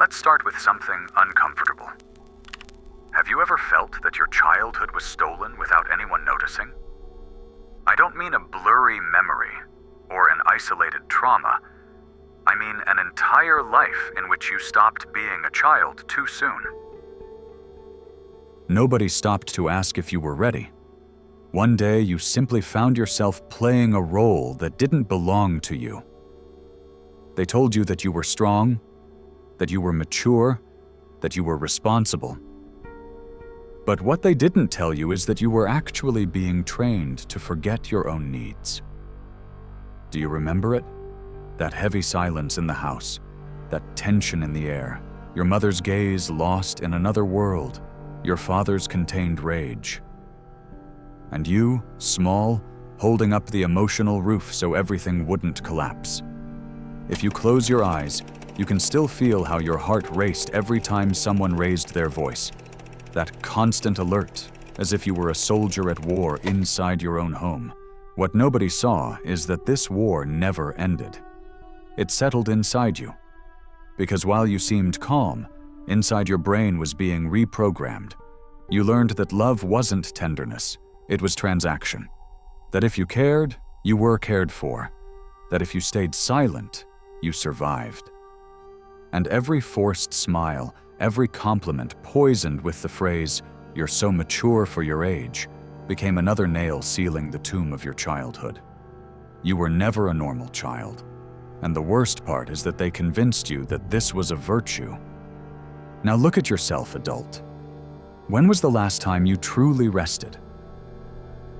Let's start with something uncomfortable. Have you ever felt that your childhood was stolen without anyone noticing? I don't mean a blurry memory or an isolated trauma. I mean an entire life in which you stopped being a child too soon. Nobody stopped to ask if you were ready. One day you simply found yourself playing a role that didn't belong to you. They told you that you were strong, that you were mature, that you were responsible. But what they didn't tell you is that you were actually being trained to forget your own needs. Do you remember it? That heavy silence in the house, that tension in the air, your mother's gaze lost in another world, your father's contained rage. And you, small, holding up the emotional roof so everything wouldn't collapse. If you close your eyes, you can still feel how your heart raced every time someone raised their voice. That constant alert, as if you were a soldier at war inside your own home. What nobody saw is that this war never ended. It settled inside you. Because while you seemed calm, inside your brain was being reprogrammed. You learned that love wasn't tenderness, it was transaction. That if you cared, you were cared for. That if you stayed silent, you survived. And every forced smile, every compliment poisoned with the phrase, "You're so mature for your age," became another nail sealing the tomb of your childhood. You were never a normal child. And the worst part is that they convinced you that this was a virtue. Now look at yourself, adult. When was the last time you truly rested?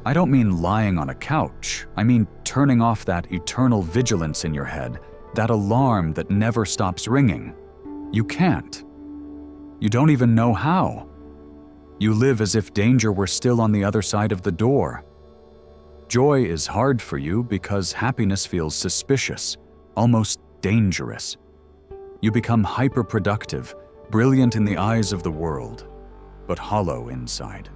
I don't mean lying on a couch. I mean turning off that eternal vigilance in your head, that alarm that never stops ringing. You can't. You don't even know how. You live as if danger were still on the other side of the door. Joy is hard for you because happiness feels suspicious, almost dangerous. You become hyperproductive, brilliant in the eyes of the world, but hollow inside.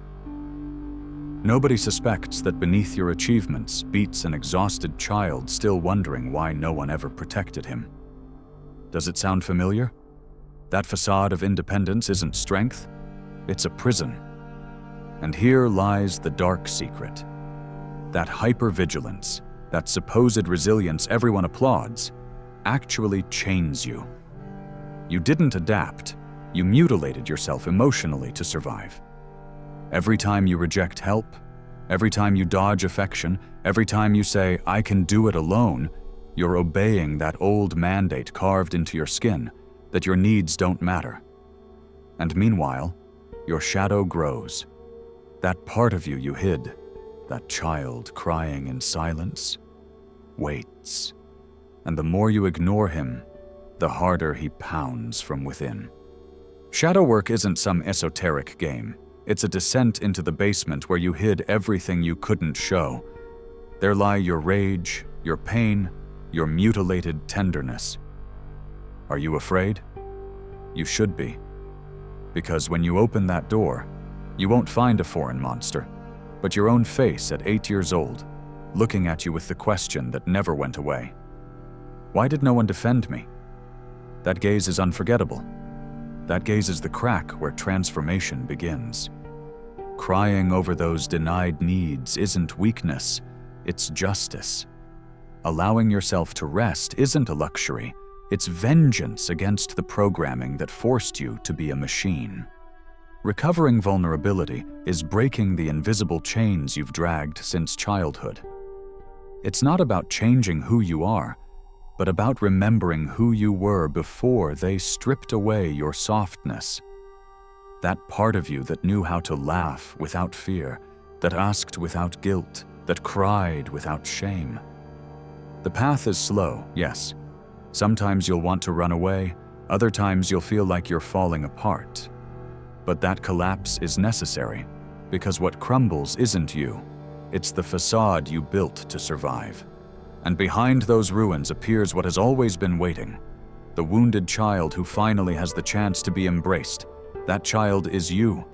Nobody suspects that beneath your achievements beats an exhausted child still wondering why no one ever protected him. Does it sound familiar? That facade of independence isn't strength, it's a prison. And here lies the dark secret. That hypervigilance, that supposed resilience everyone applauds, actually chains you. You didn't adapt, you mutilated yourself emotionally to survive. Every time you reject help, every time you dodge affection, every time you say, "I can do it alone," you're obeying that old mandate carved into your skin, that your needs don't matter. And meanwhile, your shadow grows. That part of you hid, that child crying in silence, waits. And the more you ignore him, the harder he pounds from within. Shadow work isn't some esoteric game. It's a descent into the basement where you hid everything you couldn't show. There lie your rage, your pain, your mutilated tenderness. Are you afraid? You should be. Because when you open that door, you won't find a foreign monster, but your own face at 8 years old, looking at you with the question that never went away. Why did no one defend me? That gaze is unforgettable. That gaze is the crack where transformation begins. Crying over those denied needs isn't weakness, it's justice. Allowing yourself to rest isn't a luxury, it's vengeance against the programming that forced you to be a machine. Recovering vulnerability is breaking the invisible chains you've dragged since childhood. It's not about changing who you are, but about remembering who you were before they stripped away your softness. That part of you that knew how to laugh without fear, that asked without guilt, that cried without shame. The path is slow, yes. Sometimes you'll want to run away, other times you'll feel like you're falling apart. But that collapse is necessary, because what crumbles isn't you, it's the facade you built to survive. And behind those ruins appears what has always been waiting, the wounded child who finally has the chance to be embraced. That child is you,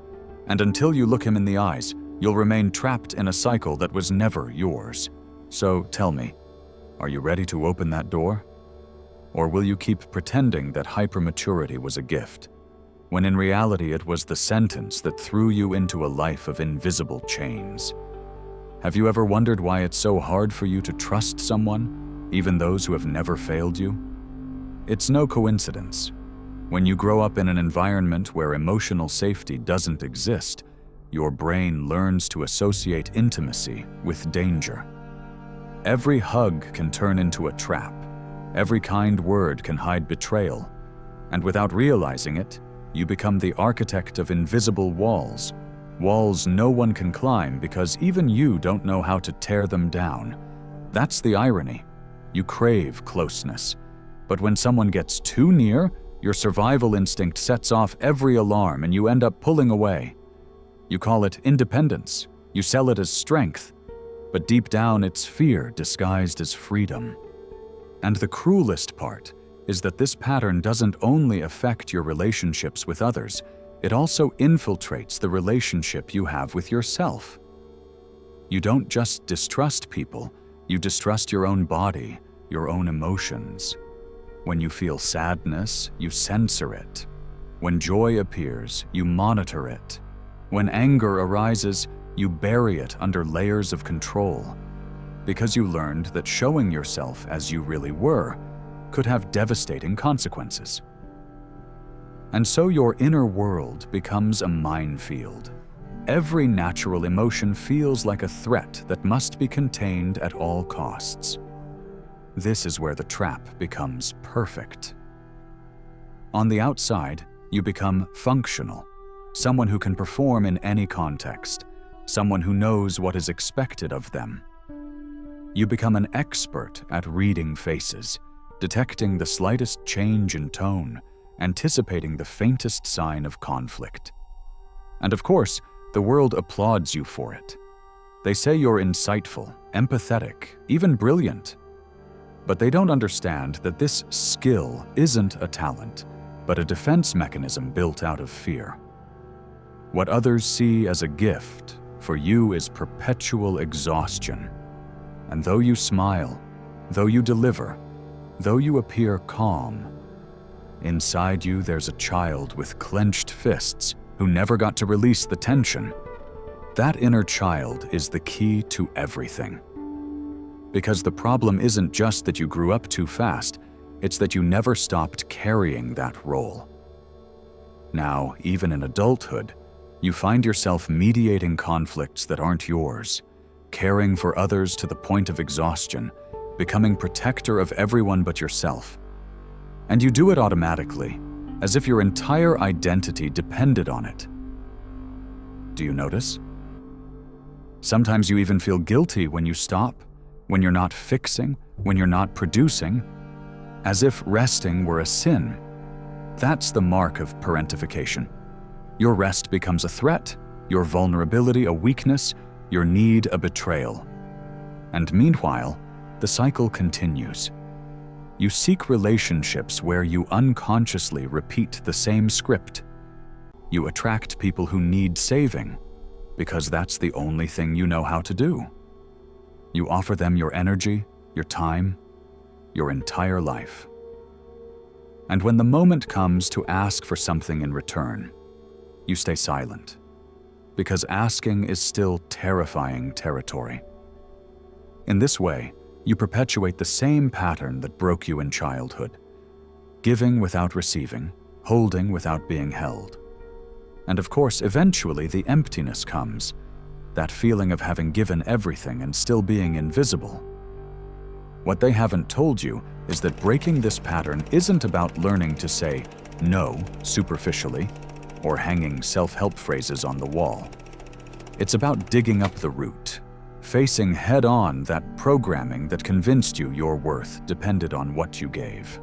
and until you look him in the eyes, you'll remain trapped in a cycle that was never yours. So tell me, are you ready to open that door? Or will you keep pretending that hypermaturity was a gift, when in reality it was the sentence that threw you into a life of invisible chains? Have you ever wondered why it's so hard for you to trust someone, even those who have never failed you? It's no coincidence. When you grow up in an environment where emotional safety doesn't exist, your brain learns to associate intimacy with danger. Every hug can turn into a trap. Every kind word can hide betrayal. And without realizing it, you become the architect of invisible walls. Walls no one can climb because even you don't know how to tear them down. That's the irony. You crave closeness. But when someone gets too near, your survival instinct sets off every alarm and you end up pulling away. You call it independence. You sell it as strength. But deep down, it's fear disguised as freedom. And the cruelest part is that this pattern doesn't only affect your relationships with others, it also infiltrates the relationship you have with yourself. You don't just distrust people, you distrust your own body, your own emotions. When you feel sadness, you censor it. When joy appears, you monitor it. When anger arises, you bury it under layers of control. Because you learned that showing yourself as you really were could have devastating consequences. And so your inner world becomes a minefield. Every natural emotion feels like a threat that must be contained at all costs. This is where the trap becomes perfect. On the outside, you become functional, someone who can perform in any context, someone who knows what is expected of them. You become an expert at reading faces, detecting the slightest change in tone, anticipating the faintest sign of conflict. And of course, the world applauds you for it. They say you're insightful, empathetic, even brilliant. But they don't understand that this skill isn't a talent, but a defense mechanism built out of fear. What others see as a gift, for you is perpetual exhaustion. And though you smile, though you deliver, though you appear calm, inside you there's a child with clenched fists who never got to release the tension. That inner child is the key to everything. Because the problem isn't just that you grew up too fast, it's that you never stopped carrying that role. Now, even in adulthood, you find yourself mediating conflicts that aren't yours, caring for others to the point of exhaustion, becoming protector of everyone but yourself. And you do it automatically, as if your entire identity depended on it. Do you notice? Sometimes you even feel guilty when you stop, when you're not fixing, when you're not producing, as if resting were a sin. That's the mark of parentification. Your rest becomes a threat, your vulnerability a weakness, your need a betrayal. And meanwhile, the cycle continues. You seek relationships where you unconsciously repeat the same script. You attract people who need saving, because that's the only thing you know how to do. You offer them your energy, your time, your entire life. And when the moment comes to ask for something in return, you stay silent, because asking is still terrifying territory. In this way, you perpetuate the same pattern that broke you in childhood: giving without receiving, holding without being held. And of course, eventually the emptiness comes, that feeling of having given everything and still being invisible. What they haven't told you is that breaking this pattern isn't about learning to say no superficially or hanging self-help phrases on the wall. It's about digging up the root, facing head-on that programming that convinced you your worth depended on what you gave.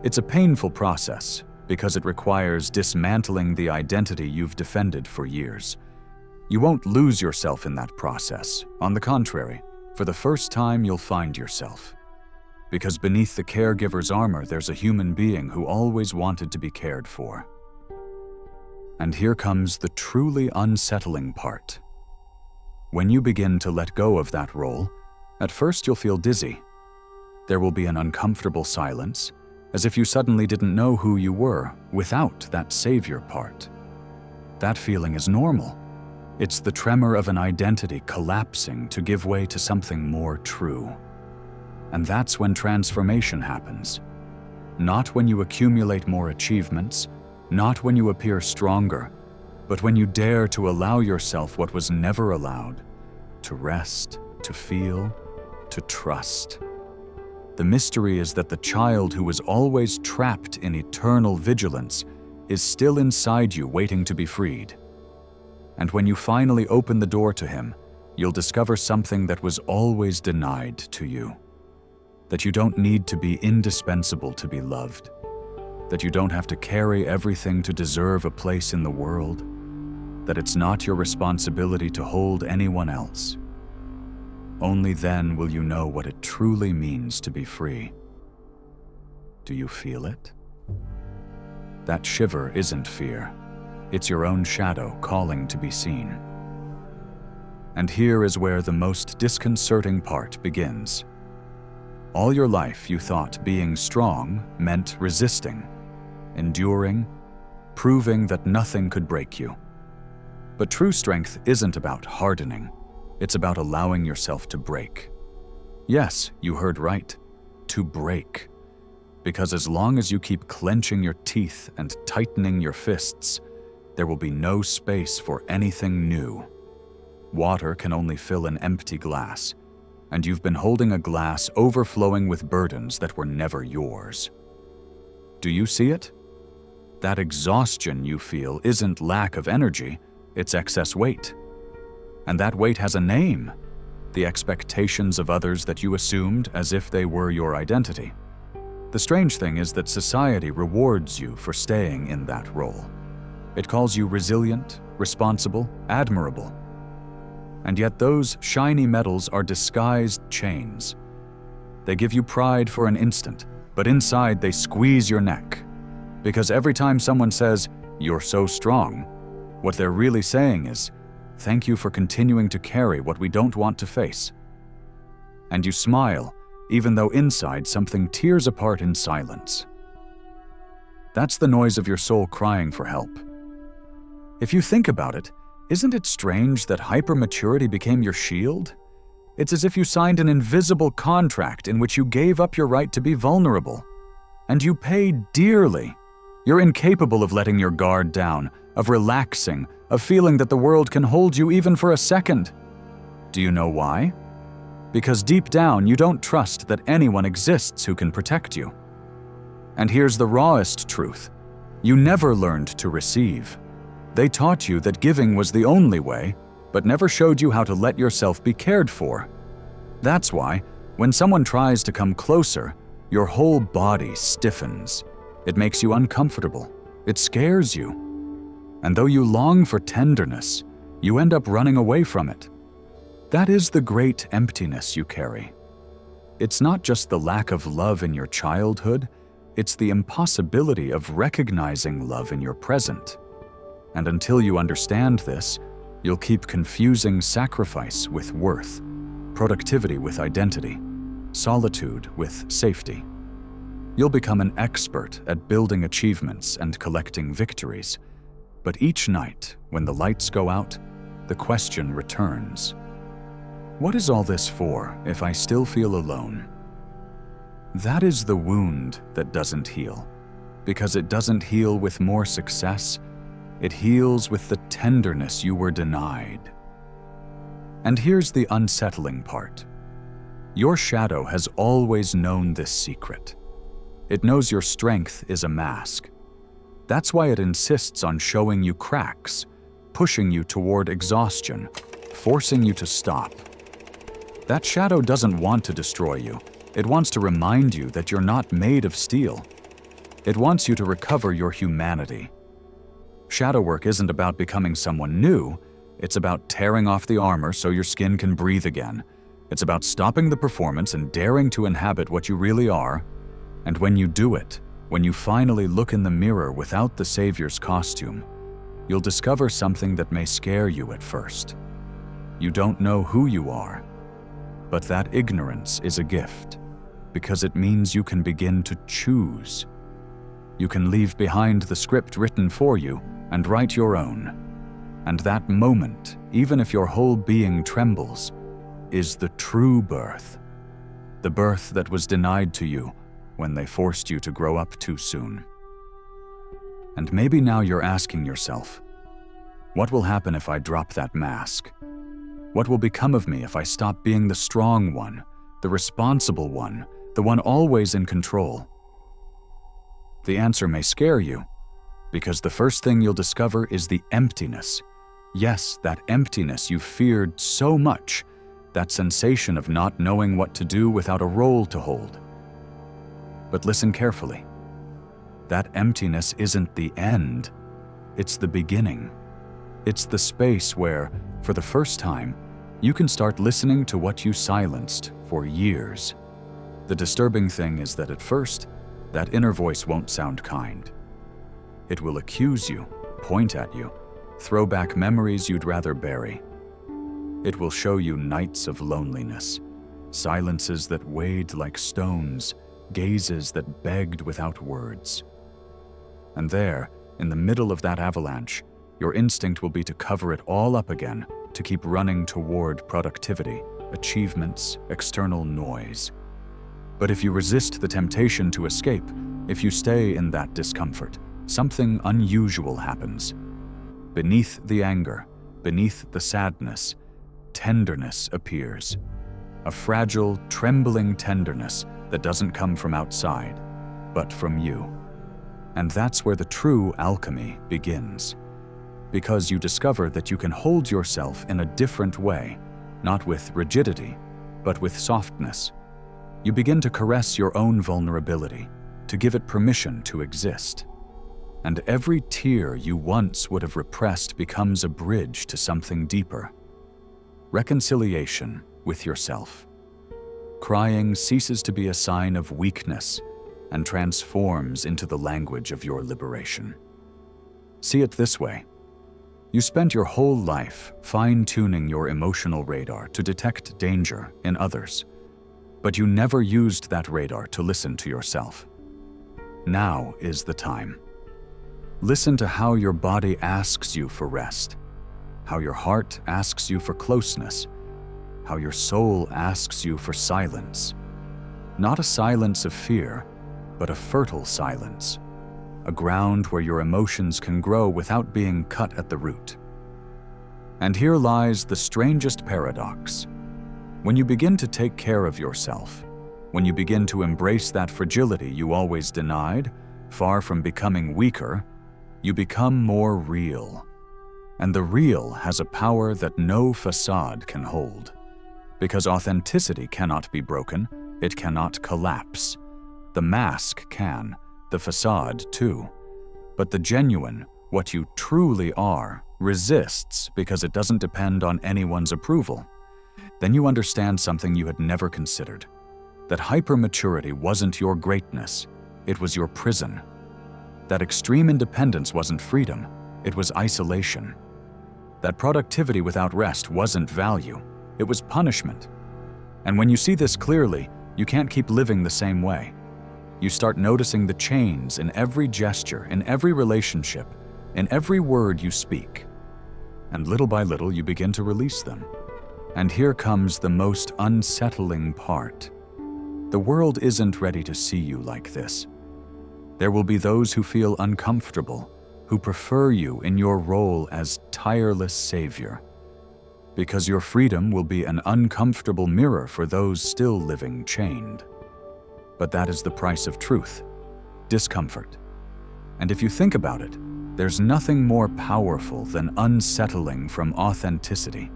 It's a painful process because it requires dismantling the identity you've defended for years. You won't lose yourself in that process. On the contrary, for the first time you'll find yourself. Because beneath the caregiver's armor, there's a human being who always wanted to be cared for. And here comes the truly unsettling part. When you begin to let go of that role, at first you'll feel dizzy. There will be an uncomfortable silence, as if you suddenly didn't know who you were without that savior part. That feeling is normal. It's the tremor of an identity collapsing to give way to something more true. And that's when transformation happens. Not when you accumulate more achievements, not when you appear stronger, but when you dare to allow yourself what was never allowed, to rest, to feel, to trust. The mystery is that the child who was always trapped in eternal vigilance is still inside you waiting to be freed. And when you finally open the door to him, you'll discover something that was always denied to you. That you don't need to be indispensable to be loved. That you don't have to carry everything to deserve a place in the world. That it's not your responsibility to hold anyone else. Only then will you know what it truly means to be free. Do you feel it? That shiver isn't fear. It's your own shadow calling to be seen. And here is where the most disconcerting part begins. All your life you thought being strong meant resisting, enduring, proving that nothing could break you. But true strength isn't about hardening. It's about allowing yourself to break. Yes, you heard right. To break. Because as long as you keep clenching your teeth and tightening your fists, there will be no space for anything new. Water can only fill an empty glass, and you've been holding a glass overflowing with burdens that were never yours. Do you see it? That exhaustion you feel isn't lack of energy, it's excess weight. And that weight has a name, the expectations of others that you assumed as if they were your identity. The strange thing is that society rewards you for staying in that role. It calls you resilient, responsible, admirable. And yet those shiny medals are disguised chains. They give you pride for an instant, but inside they squeeze your neck. Because every time someone says, "You're so strong," what they're really saying is, "Thank you for continuing to carry what we don't want to face." And you smile, even though inside something tears apart in silence. That's the noise of your soul crying for help. If you think about it, isn't it strange that hypermaturity became your shield? It's as if you signed an invisible contract in which you gave up your right to be vulnerable. And you paid dearly. You're incapable of letting your guard down, of relaxing, of feeling that the world can hold you even for a second. Do you know why? Because deep down you don't trust that anyone exists who can protect you. And here's the rawest truth. You never learned to receive. They taught you that giving was the only way, but never showed you how to let yourself be cared for. That's why, when someone tries to come closer, your whole body stiffens. It makes you uncomfortable. It scares you. And though you long for tenderness, you end up running away from it. That is the great emptiness you carry. It's not just the lack of love in your childhood, it's the impossibility of recognizing love in your present. And until you understand this, you'll keep confusing sacrifice with worth, productivity with identity, solitude with safety. You'll become an expert at building achievements and collecting victories. But each night, when the lights go out, the question returns. What is all this for if I still feel alone? That is the wound that doesn't heal, because it doesn't heal with more success. It heals with the tenderness you were denied. And here's the unsettling part. Your shadow has always known this secret. It knows your strength is a mask. That's why it insists on showing you cracks, pushing you toward exhaustion, forcing you to stop. That shadow doesn't want to destroy you. It wants to remind you that you're not made of steel. It wants you to recover your humanity. Shadow work isn't about becoming someone new. It's about tearing off the armor so your skin can breathe again. It's about stopping the performance and daring to inhabit what you really are. And when you do it, when you finally look in the mirror without the savior's costume, you'll discover something that may scare you at first. You don't know who you are, but that ignorance is a gift. because it means you can begin to choose. You can leave behind the script written for you and write your own. And that moment, even if your whole being trembles, is the true birth. The birth that was denied to you when they forced you to grow up too soon. And maybe now you're asking yourself, what will happen if I drop that mask? What will become of me if I stop being the strong one, the responsible one, the one always in control? The answer may scare you, because the first thing you'll discover is the emptiness. Yes, that emptiness you feared so much, that sensation of not knowing what to do without a role to hold. But listen carefully. That emptiness isn't the end, it's the beginning. It's the space where, for the first time, you can start listening to what you silenced for years. The disturbing thing is that at first, that inner voice won't sound kind. It will accuse you, point at you, throw back memories you'd rather bury. It will show you nights of loneliness, silences that weighed like stones, gazes that begged without words. And there, in the middle of that avalanche, your instinct will be to cover it all up again, to keep running toward productivity, achievements, external noise. But if you resist the temptation to escape, if you stay in that discomfort, something unusual happens. Beneath the anger, beneath the sadness, tenderness appears. A fragile, trembling tenderness that doesn't come from outside, but from you. And that's where the true alchemy begins. Because you discover that you can hold yourself in a different way, not with rigidity, but with softness. You begin to caress your own vulnerability, to give it permission to exist. And every tear you once would have repressed becomes a bridge to something deeper. Reconciliation with yourself. Crying ceases to be a sign of weakness and transforms into the language of your liberation. See it this way. You spent your whole life fine-tuning your emotional radar to detect danger in others, but you never used that radar to listen to yourself. Now is the time. Listen to how your body asks you for rest, how your heart asks you for closeness, how your soul asks you for silence. Not a silence of fear, but a fertile silence. A ground where your emotions can grow without being cut at the root. And here lies the strangest paradox. When you begin to take care of yourself, when you begin to embrace that fragility you always denied, far from becoming weaker, you become more real. And the real has a power that no facade can hold. Because authenticity cannot be broken, it cannot collapse. The mask can, the facade too. But the genuine, what you truly are, resists because it doesn't depend on anyone's approval. Then you understand something you had never considered. That hypermaturity wasn't your greatness, it was your prison. That extreme independence wasn't freedom, it was isolation. That productivity without rest wasn't value, it was punishment. And when you see this clearly, you can't keep living the same way. You start noticing the chains in every gesture, in every relationship, in every word you speak. And little by little, you begin to release them. And here comes the most unsettling part. The world isn't ready to see you like this. There will be those who feel uncomfortable, who prefer you in your role as tireless savior. Because your freedom will be an uncomfortable mirror for those still living chained. But that is the price of truth, discomfort. And if you think about it, there's nothing more powerful than unsettling from authenticity,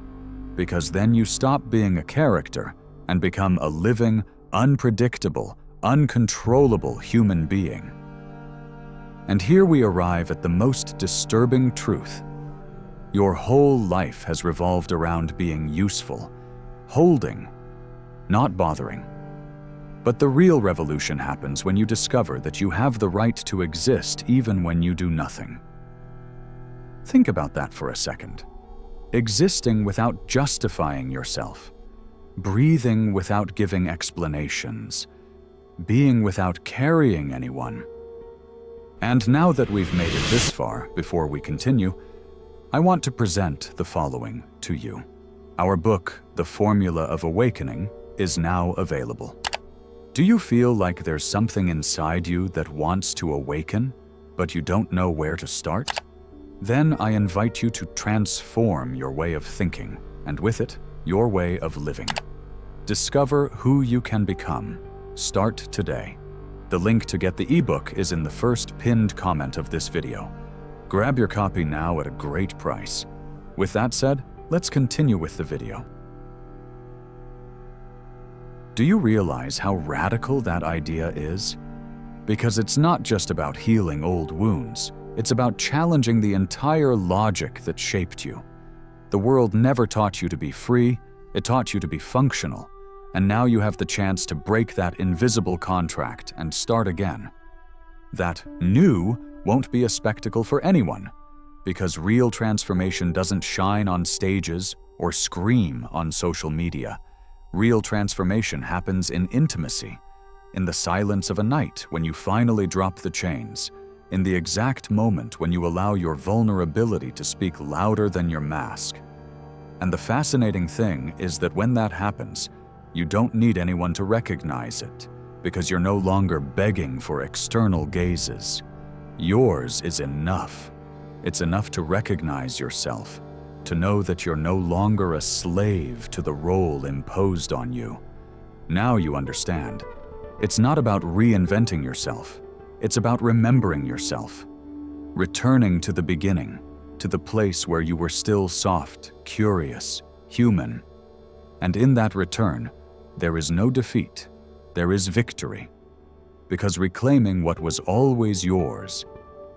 because then you stop being a character and become a living, unpredictable, uncontrollable human being. And here we arrive at the most disturbing truth. Your whole life has revolved around being useful, holding, not bothering. But the real revolution happens when you discover that you have the right to exist even when you do nothing. Think about that for a second. Existing without justifying yourself, breathing without giving explanations, being without carrying anyone. And now that we've made it this far, before we continue, I want to present the following to you. Our book, The Formula of Awakening, is now available. Do you feel like there's something inside you that wants to awaken, but you don't know where to start? Then I invite you to transform your way of thinking, and with it, your way of living. Discover who you can become. Start today. The link to get the ebook is in the first pinned comment of this video. Grab your copy now at a great price. With that said, let's continue with the video. Do you realize how radical that idea is? Because it's not just about healing old wounds, it's about challenging the entire logic that shaped you. The world never taught you to be free, it taught you to be functional, and now you have the chance to break that invisible contract and start again. That new won't be a spectacle for anyone, because real transformation doesn't shine on stages or scream on social media. Real transformation happens in intimacy, in the silence of a night when you finally drop the chains, in the exact moment when you allow your vulnerability to speak louder than your mask. And the fascinating thing is that when that happens, you don't need anyone to recognize it, because you're no longer begging for external gazes. Yours is enough. It's enough to recognize yourself, to know that you're no longer a slave to the role imposed on you. Now you understand. It's not about reinventing yourself. It's about remembering yourself, returning to the beginning, to the place where you were still soft, curious, human. And in that return, there is no defeat, there is victory. Because reclaiming what was always yours,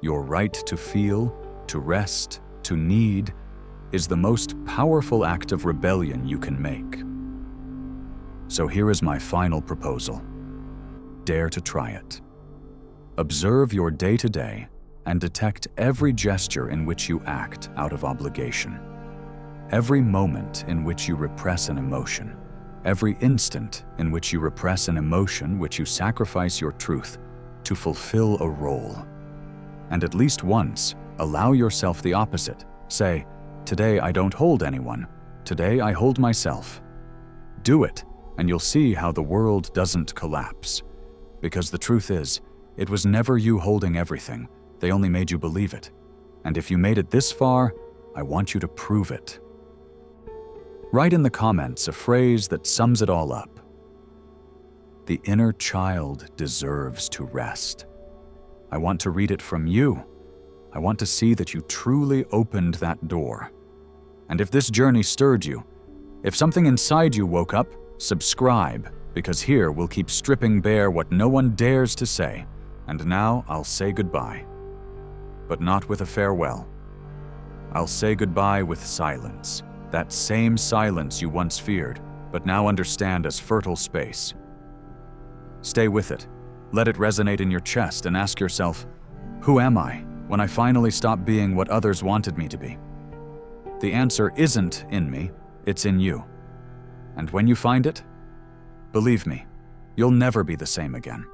your right to feel, to rest, to need, is the most powerful act of rebellion you can make. So here is my final proposal. Dare to try it. Observe your day-to-day and detect every gesture in which you act out of obligation. Every moment in which you repress an emotion. Every instant in which you repress an emotion which you sacrifice your truth to fulfill a role. And at least once, allow yourself the opposite. Say, today I don't hold anyone. Today I hold myself. Do it, and you'll see how the world doesn't collapse. Because the truth is, it was never you holding everything. They only made you believe it. And if you made it this far, I want you to prove it. Write in the comments a phrase that sums it all up. The inner child deserves to rest. I want to read it from you. I want to see that you truly opened that door. And if this journey stirred you, if something inside you woke up, subscribe, because here we'll keep stripping bare what no one dares to say. And now I'll say goodbye. But not with a farewell. I'll say goodbye with silence. That same silence you once feared, but now understand as fertile space. Stay with it. Let it resonate in your chest and ask yourself, who am I when I finally stop being what others wanted me to be? The answer isn't in me, it's in you. And when you find it, believe me, you'll never be the same again.